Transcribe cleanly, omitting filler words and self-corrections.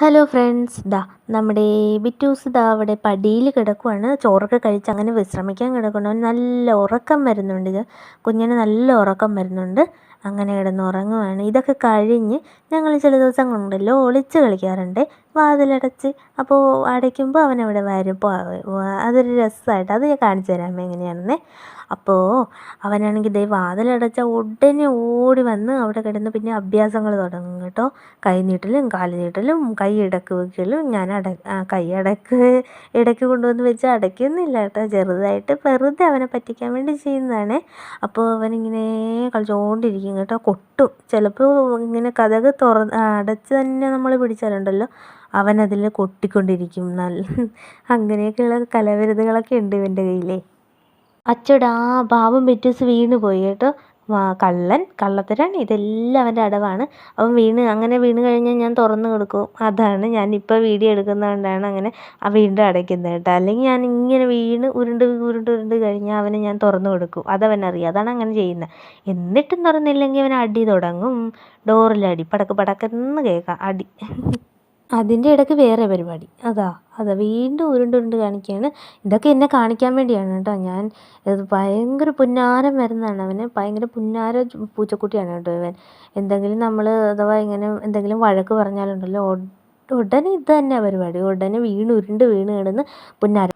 Hello friends, നമ്മുടെ ബിറ്റൂസ് അവിടെ പടിയിൽ കിടക്കുവാണ്. ചോറൊക്കെ കഴിച്ച് അങ്ങനെ വിശ്രമിക്കാൻ കിടക്കുന്നു. നല്ല ഉറക്കം വരുന്നുണ്ട്. കുഞ്ഞിന് നല്ല ഉറക്കം വരുന്നുണ്ട്. അങ്ങനെ കിടന്നുറങ്ങുവാണ്. ഇതൊക്കെ കഴിഞ്ഞ് ഞങ്ങൾ ചില ദിവസങ്ങളുണ്ടല്ലോ ഒളിച്ച് കളിക്കാറുണ്ട്, വാതിലടച്ച്. അപ്പോൾ അടയ്ക്കുമ്പോൾ അവനവിടെ വരും. അതൊരു രസമായിട്ട് അത് ഞാൻ കാണിച്ചു തരാം എങ്ങനെയാണെന്നേ. അപ്പോൾ അവനാണെങ്കിൽ വാതിലടച്ച ഉടനെ ഓടി വന്ന് അവിടെ കിടന്ന് പിന്നെ അഭ്യാസങ്ങൾ തുടങ്ങും കേട്ടോ. കൈ നീട്ടലും കാല് നീട്ടലും കൈ ഇടക്ക് വയ്ക്കലും. കൈ ഇടയ്ക്ക് കൊണ്ടുവന്ന് വെച്ച് അടയ്ക്കൊന്നുമില്ല കേട്ടോ, ചെറുതായിട്ട് വെറുതെ അവനെ പറ്റിക്കാൻ വേണ്ടി ചെയ്യുന്നതാണ്. അപ്പോൾ അവനിങ്ങനെ കളിച്ചുകൊണ്ടിരിക്കും കേട്ടോ. കൊട്ടും ചിലപ്പോൾ ഇങ്ങനെ കതക് അടച്ച് തന്നെ നമ്മൾ പിടിച്ചാലുണ്ടല്ലോ അവനതിൽ കൊട്ടിക്കൊണ്ടിരിക്കും. അങ്ങനെയൊക്കെയുള്ള കലാവിരുതുകളൊക്കെ ഉണ്ട് ഇവൻ്റെ കയ്യിലേ. അച്ചടാ, പാവം ബിറ്റൂസ് വീണ് പോയി കേട്ടോ. കള്ളത്തരാണ് ഇതെല്ലാം അവൻ്റെ അടവാണ്. അവൻ അങ്ങനെ വീണ് കഴിഞ്ഞാൽ ഞാൻ തുറന്ന് കൊടുക്കും. അതാണ് ഞാനിപ്പോൾ വീഡിയോ എടുക്കുന്നതുകൊണ്ടാണ് അങ്ങനെ വീണ്ടും അടയ്ക്കുന്നത് കേട്ടോ. അല്ലെങ്കിൽ ഞാൻ ഇങ്ങനെ വീണ് ഉരുണ്ട് കഴിഞ്ഞാൽ അവന് ഞാൻ തുറന്ന് കൊടുക്കും. അതവനറിയാം, അതാണ് അങ്ങനെ ചെയ്യുന്നത്. എന്നിട്ടും തുറന്നില്ലെങ്കിൽ അവൻ അടി തുടങ്ങും. ഡോറിലടി പടക്ക് പടക്കെന്ന് കേൾക്കാം അടി. അതിൻ്റെ ഇടയ്ക്ക് വേറെ പരിപാടി. അതാ വീണ്ടും ഉരുണ്ട് കാണിക്കുകയാണ്. ഇതൊക്കെ എന്നെ കാണിക്കാൻ വേണ്ടിയാണ് കേട്ടോ. ഇത് ഭയങ്കര പുന്നാരം വരുന്നതാണ് അവന്. ഭയങ്കര പുന്നാര പൂച്ചക്കുട്ടിയാണ് കേട്ടോ ഇവൻ. എന്തെങ്കിലും നമ്മൾ അഥവാ ഇങ്ങനെ എന്തെങ്കിലും വഴക്ക് പറഞ്ഞാലുണ്ടല്ലോ ഉടനെ ഇത് തന്നെയാണ് പരിപാടി. ഉടനെ ഉരുണ്ട് വീണ് കിടന്ന് പുന്നാരം.